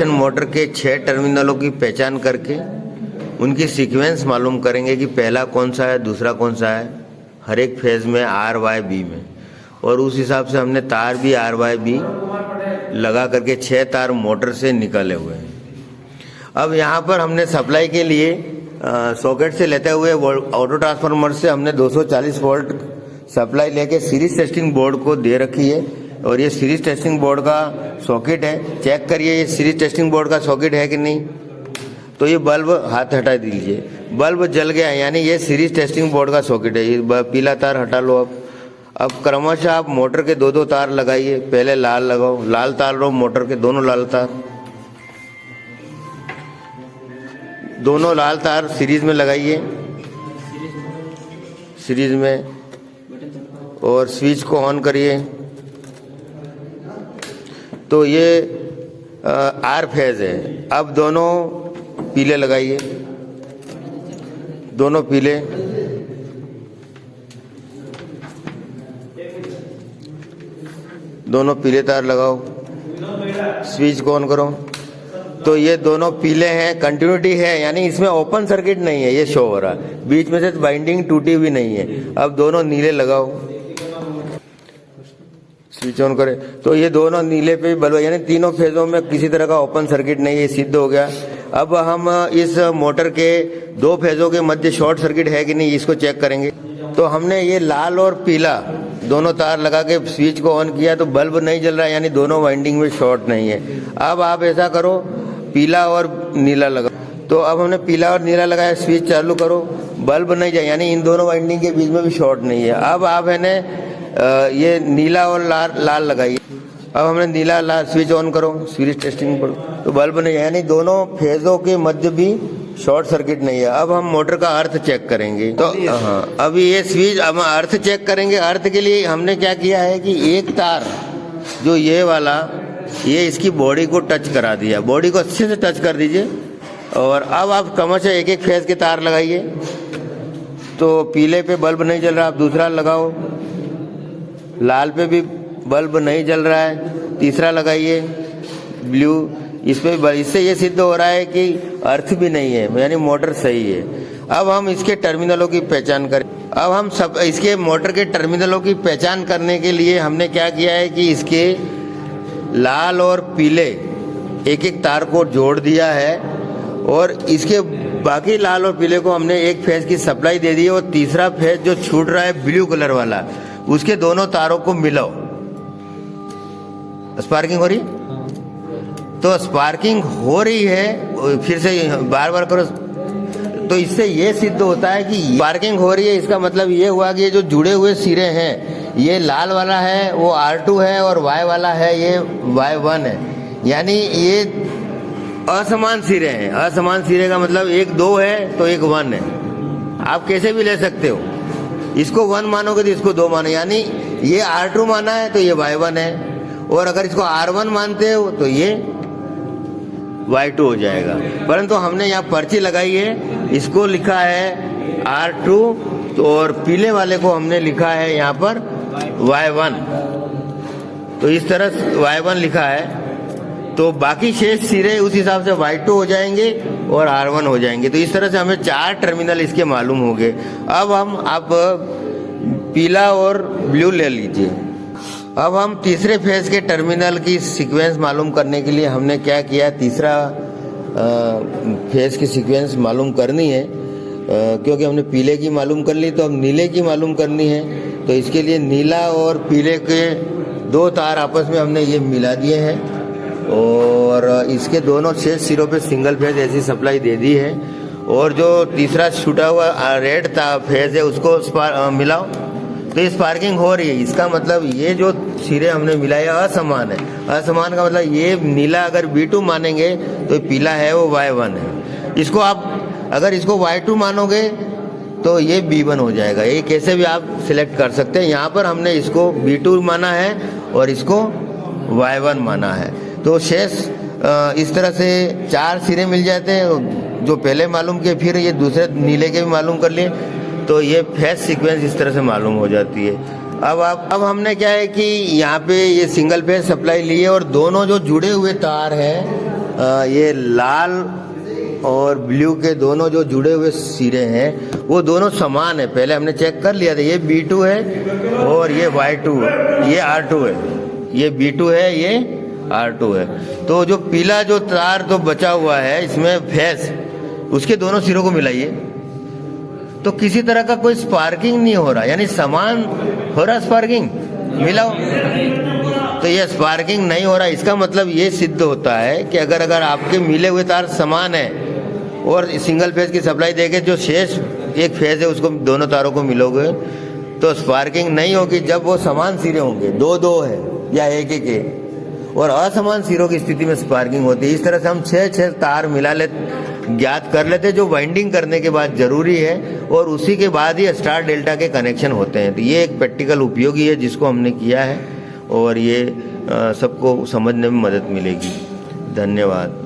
Motor के 6 टर्मिनलों की पहचान करके उनकी सीक्वेंस मालूम करेंगे कि पहला कौन सा है, दूसरा कौन सा है, हर एक फेज में आर वाई बी में। और उस हिसाब से हमने तार भी आर वाई बी लगा करके 6 तार मोटर से निकले हुए हैं। अब यहाँ पर हमने सप्लाई के लिए सॉकेट से लेते हुए ऑटो ट्रांसफार्मर से हमने 240 वोल्ट सप्लाई लेके सीरीज टेस्टिंग बोर्ड को दे रखी है। और ये सीरीज टेस्टिंग बोर्ड का सॉकेट है, चेक करिए ये सीरीज टेस्टिंग बोर्ड का सॉकेट है कि नहीं। तो ये बल्ब हाथ हटा दीजिए, बल्ब जल गया, यानी ये सीरीज टेस्टिंग बोर्ड का सॉकेट है। ये पीला तार हटा लो। अब क्रमशः आप मोटर के 2-2 तार लगाइए। पहले लाल लगाओ, लाल तार लो, मोटर के दोनों लाल तार, दोनों लाल तार सीरीज में लगाइए, सीरीज में। और स्विच को ऑन करिए। तो ये आर फेज है। अब दोनों पीले लगाइए, दोनों पीले, दोनों पीले तार लगाओ, स्विच को ऑन करो। तो ये दोनों पीले हैं, कंटिन्यूटी है, यानी इसमें ओपन सर्किट नहीं है, ये शो हो रहा है, बीच में से बाइंडिंग टूटी हुई नहीं है। अब दोनों नीले लगाओ, स्विच ऑन करें। तो ये दोनों नीले पे बल्ब, यानी तीनों फेजों में किसी तरह का ओपन सर्किट नहीं है, सिद्ध हो गया। अब हम इस मोटर के 2 फेजों के मध्य शॉर्ट सर्किट है कि नहीं, इसको चेक करेंगे। तो हमने ये लाल और पीला दोनों तार लगा के स्विच को ऑन किया तो बल्ब नहीं जल रहा है, यानी दोनों वाइंडिंग में शॉर्ट नहीं है। अब आप ऐसा करो, पीला और नीला लगाओ। तो अब हमने पीला और नीला लगाया, स्विच चालू करो, बल्ब नहीं जाए, यानी इन दोनों वाइंडिंग के बीच में भी शॉर्ट नहीं है। अब आप है ने ये नीला और लाल लगाइए। अब हमने नीला लाल स्विच ऑन करो, सीरीज टेस्टिंग पर, तो बल्ब नहीं है, यानी दोनों फेजों के मध्य भी शॉर्ट सर्किट नहीं है। अब हम मोटर का अर्थ चेक करेंगे। तो हाँ, अभी ये स्विच, अब अर्थ चेक करेंगे। अर्थ के लिए हमने क्या किया है कि एक तार जो ये वाला, ये इसकी बॉडी को टच करा दिया, बॉडी को अच्छे से टच कर दीजिए। और अब आप क्रमशः एक एक फेज के तार लगाइए। तो पीले पे बल्ब नहीं जल रहा, आप दूसरा लगाओ, लाल पे भी बल्ब नहीं जल रहा है, तीसरा लगाइए, ब्लू, इस पे भी। इससे ये सिद्ध हो रहा है कि अर्थ भी नहीं है, यानी मोटर सही है। अब हम इसके टर्मिनलों की पहचान करें। अब हम सब इसके मोटर के टर्मिनलों की पहचान करने के लिए हमने क्या किया है कि इसके लाल और पीले एक एक तार को जोड़ दिया है। और इसके बाकी लाल और पीले को हमने एक फेज की सप्लाई दे दी है। और तीसरा फेज जो छूट रहा है ब्लू कलर वाला, उसके दोनों तारों को मिलाओ। स्पार्किंग हो रही, तो स्पार्किंग हो रही है, फिर से बार बार करो। तो इससे ये सिद्ध होता है कि स्पार्किंग हो रही है। इसका मतलब ये हुआ कि ये जो जुड़े हुए सिरे हैं, ये लाल वाला है वो R2 है और Y वाला है ये Y1 है, यानी ये असमान सिरे हैं। असमान सिरे का मतलब एक 2 है तो एक 1 है, आप कैसे भी ले सकते हो। इसको 1 मानोगे तो इसको 2 मानो, यानी ये R2 माना है तो ये Y1 है। और अगर इसको R1 मानते हो तो ये Y2 हो जाएगा। परंतु हमने यहाँ पर्ची लगाई है, इसको लिखा है R2, तो और पीले वाले को हमने लिखा है यहाँ पर Y1। तो इस तरह Y1 लिखा है। तो बाकी शेष सिरे उस हिसाब से Y2 हो जाएंगे और R1 हो जाएंगे। तो इस तरह से हमें 4 टर्मिनल इसके मालूम हो गए। अब हम आप पीला और ब्लू ले लीजिए। अब हम तीसरे फेज के टर्मिनल की सीक्वेंस मालूम करने के लिए हमने क्या किया, तीसरा फेज की सीक्वेंस मालूम करनी है। क्योंकि हमने पीले की मालूम कर ली, तो अब नीले की मालूम करनी है। तो इसके लिए नीला और पीले के 2 तार आपस में हमने ये मिला दिए हैं और इसके दोनों शेष सिरों पे सिंगल फेज ऐसी सप्लाई दे दी है। और जो तीसरा छूटा हुआ रेड फेज है उसको मिलाओ, तो ये स्पार्किंग हो रही है। इसका मतलब ये जो सिरे हमने मिलाए असमान है। असमान का मतलब ये नीला अगर B2 मानेंगे तो पीला है वो Y1 है। इसको आप अगर इसको Y2 मानोगे तो ये B1 हो जाएगा। ये कैसे भी आप सिलेक्ट कर सकते हैं। यहाँ पर हमने इसको B2 माना है और इसको Y1 माना है। तो शेष इस तरह से 4 सिरे मिल जाते हैं जो पहले मालूम किए, फिर ये दूसरे नीले के भी मालूम कर लिए। तो ये फेज सीक्वेंस इस तरह से मालूम हो जाती है। अब हमने क्या है कि यहाँ पे ये सिंगल फेज सप्लाई ली है और दोनों जो जुड़े हुए तार हैं ये लाल और ब्लू के दोनों जो जुड़े हुए सिरे हैं वो दोनों समान है। पहले हमने चेक कर लिया था, ये B2 है और ये Y2 है, ये R2 है। ये B2 है, ये R2 है। तो जो पीला जो तार तो बचा हुआ है इसमें फेस, उसके दोनों सिरों को मिलाइए तो किसी तरह का कोई स्पार्किंग नहीं हो रहा, यानी समान हो रहा स्पार्किंग, मिलाओ तो ये स्पार्किंग नहीं हो रहा। इसका मतलब ये सिद्ध होता है कि अगर आपके मिले हुए तार समान है और सिंगल फेज की सप्लाई देके जो शेष एक फेज है उसको दोनों तारों को मिलोगे तो स्पार्किंग नहीं होगी। जब वो समान सिरे होंगे, दो है या एक है, और असमान सिरों की स्थिति में स्पार्किंग होती है। इस तरह से हम 6 तार ज्ञात कर लेते जो वाइंडिंग करने के बाद जरूरी है, और उसी के बाद ही स्टार डेल्टा के कनेक्शन होते हैं। तो ये एक प्रैक्टिकल उपयोगी है जिसको हमने किया है और ये सबको समझने में मदद मिलेगी। धन्यवाद।